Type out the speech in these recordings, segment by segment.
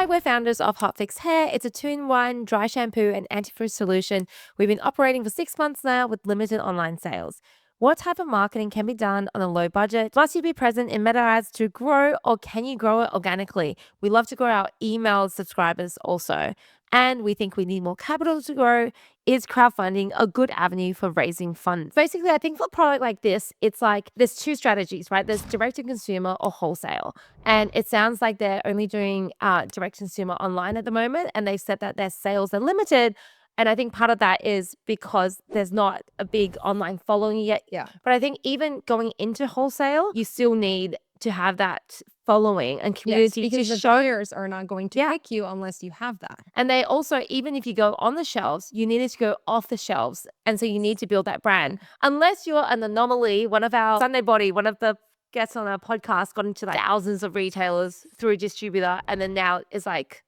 we're founders of Hot Fix Hair. It's a 2-in-1 dry shampoo and antifrizz solution. We've been operating for 6 months now with limited online sales. What type of marketing can be done on a low budget? Must you be present in meta ads to grow, or can you grow it organically? We love to grow our email subscribers also. And we think we need more capital to grow. Is crowdfunding a good avenue for raising funds? Basically, I think for a product like this, it's like there's two strategies, right? There's direct to consumer or wholesale. And it sounds like they're only doing direct to consumer online at the moment. And they've said that their sales are limited. And I think part of that is because there's not a big online following yet. Yeah. But I think even going into wholesale, you still need to have that following and community because to the show. buyers are not going to pick you unless you have that. And they also, even if you go on the shelves, you needed to go off the shelves. And so you need to build that brand. Unless you're an anomaly, one of our Sunday Body, one of the guests on our podcast got into like thousands of retailers through a distributor. And then now it's like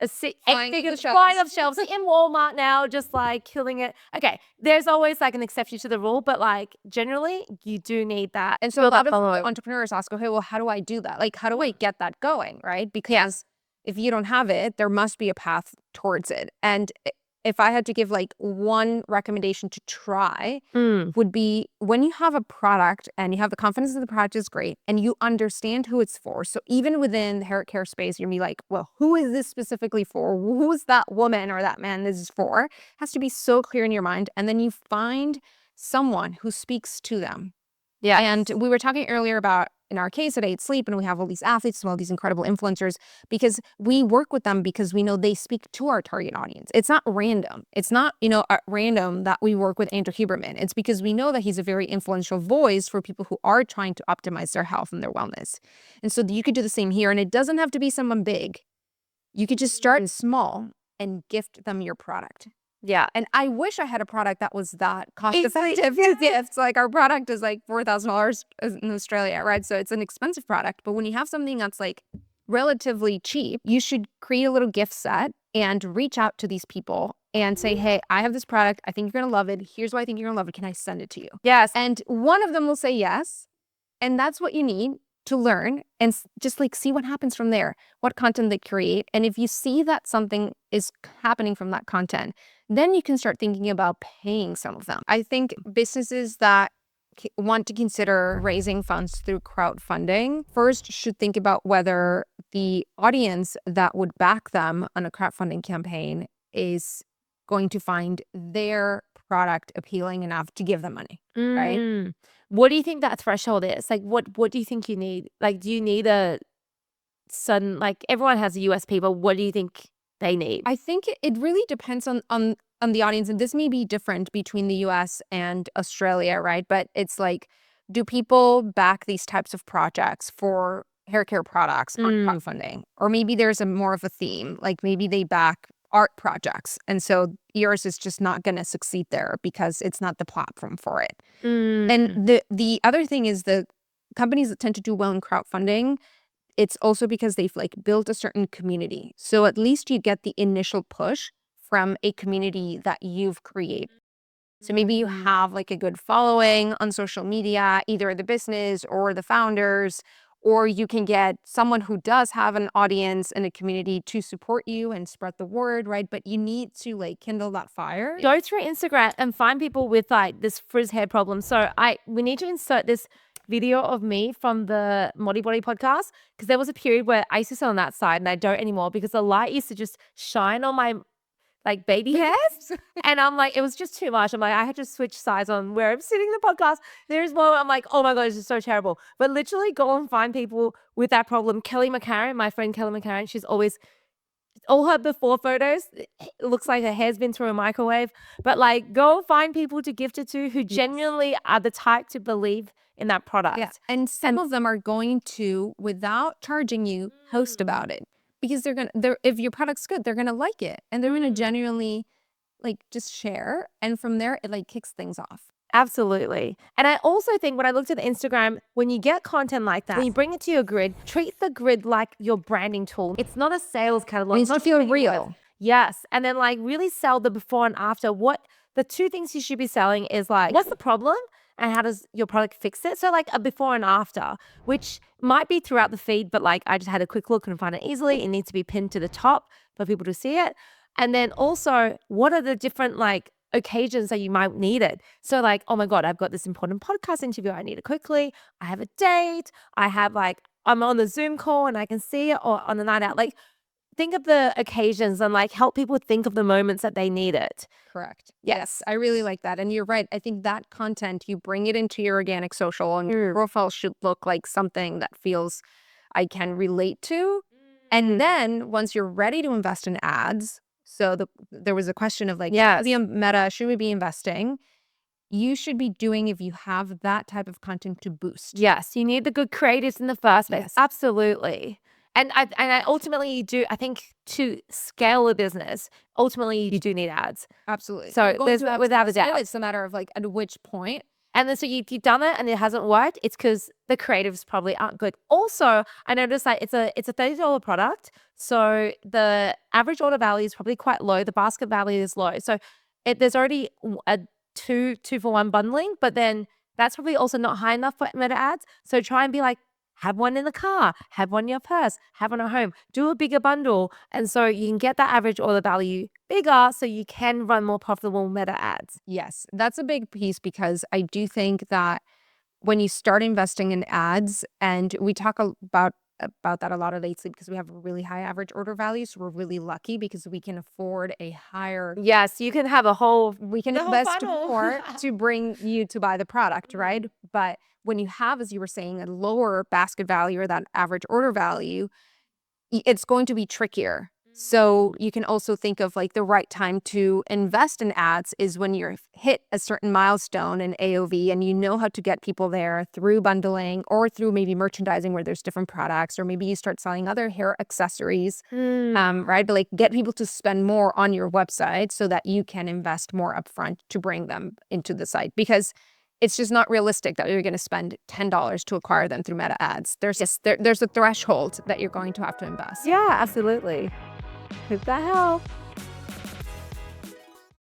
flying off shelves in Walmart now, just like killing it. Okay, there's always like an exception to the rule, but like generally you do need that. And so a lot of entrepreneurs ask, okay, well, how do I do that? Like, how do I get that going, right? Because if you don't have it, there must be a path towards it. And if I had to give like one recommendation to try would be when you have a product and you have the confidence that the product is great and you understand who it's for. So even within the hair care space, you'll be like, well, who is this specifically for? Who's that woman or that man this is for? It has to be so clear in your mind. And then you find someone who speaks to them. Yeah. And we were talking earlier about, in our case at 8 Sleep, and we have all these athletes and all these incredible influencers because we work with them because we know they speak to our target audience. It's not random. It's not, random that we work with Andrew Huberman. It's because we know that he's a very influential voice for people who are trying to optimize their health and their wellness. And so you could do the same here. And it doesn't have to be someone big. You could just start small and gift them your product. Yeah. And I wish I had a product that was that cost effective. It's like our product is like $4,000 in Australia, right? So it's an expensive product. But when you have something that's like relatively cheap, you should create a little gift set and reach out to these people and say, hey, I have this product. I think you're going to love it. Here's why I think you're going to love it. Can I send it to you? Yes. And one of them will say yes. And that's what you need to learn and just like see what happens from there, what content they create. And if you see that something is happening from that content, then you can start thinking about paying some of them. I think businesses that want to consider raising funds through crowdfunding first should think about whether the audience that would back them on a crowdfunding campaign is going to find their product appealing enough to give them money, right? What do you think that threshold is? Like, what do you think you need? Like, do you need a sudden, like, everyone has a USP, but what do you think they need? I think it really depends on the audience. And this may be different between the US and Australia, right? But it's like, do people back these types of projects for hair care products on crowdfunding? Or maybe there's more of a theme, like maybe they back art projects. And so yours is just not going to succeed there because it's not the platform for it. And the other thing is the companies that tend to do well in crowdfunding, it's also because they've like built a certain community. So at least you get the initial push from a community that you've created. So maybe you have like a good following on social media, either the business or the founders, or you can get someone who does have an audience and a community to support you and spread the word, right? But you need to like kindle that fire. Go through Instagram and find people with like this frizz hair problem. So we need to insert this video of me from the Modi Body podcast because there was a period where I used to sit on that side and I don't anymore because the light used to just shine on my like baby hairs. And I'm like, it was just too much. I'm like, I had to switch sides on where I'm sitting in the podcast. There's more. I'm like, oh my God, this is so terrible. But literally go and find people with that problem. Kelly McCarran, my friend Kelly McCarran, she's always, all her before photos, it looks like her hair's been through a microwave. But like, go find people to gift it to who genuinely are the type to believe in that product. Yeah. And some of them are going to, without charging you, post about it. Because if your product's good, they're gonna like it, and they're gonna genuinely like just share, and from there it like kicks things off. Absolutely. And I also think when I looked at the Instagram, when you get content like that, when you bring it to your grid, treat the grid like your branding tool. It's not a sales catalog. It needs to feel real. Yes. And then like really sell the before and after. What the two things you should be selling is like, what's the problem? and how does your product fix it? So like a before and after, which might be throughout the feed, but like I just had a quick look and find it easily. It needs to be pinned to the top for people to see it. And then also, what are the different like occasions that you might need it? So like, oh my God, I've got this important podcast interview. I need it quickly. I have a date. I have like, I'm on the Zoom call and I can see it, or on a night out. Like, think of the occasions and like help people think of the moments that they need it. Correct. Yes. I really like that. And you're right. I think that content, you bring it into your organic social, and your profile should look like something that feels I can relate to. And then once you're ready to invest in ads, so there was a question of like, Yes. the Meta, should we be investing? You should be doing if you have that type of content to boost. Yes, you need the good creatives in the first place. Yes. Absolutely. And I ultimately you do, I think to scale a business, ultimately you do need ads. Absolutely. So You're going there's to have without a success. doubt. It's a matter of like at which point. And then so you've done it and it hasn't worked, it's because the creatives probably aren't good. Also, I noticed that it's a $30 product. So the average order value is probably quite low. The basket value is low. So there's already a two for one bundling, but then that's probably also not high enough for meta ads. So try and be like, have one in the car, have one in your purse, have one at home, do a bigger bundle. And so you can get that average order value bigger so you can run more profitable meta ads. Yes, that's a big piece, because I do think that when you start investing in ads, and we talk about that a lot lately, because we have a really high average order value. So we're really lucky because we can afford a higher, Yes, you can have a whole, we can the whole invest funnel. more to bring you to buy the product, right? But when you have, as you were saying, a lower basket value or that average order value, it's going to be trickier. So you can also think of like the right time to invest in ads is when you're hit a certain milestone in AOV and you know how to get people there through bundling or through maybe merchandising where there's different products, or maybe you start selling other hair accessories, right? But like get people to spend more on your website so that you can invest more upfront to bring them into the site, because it's just not realistic that you're going to spend $10 to acquire them through meta ads. There's a threshold that you're going to have to invest. Yeah, absolutely. Hope that helped.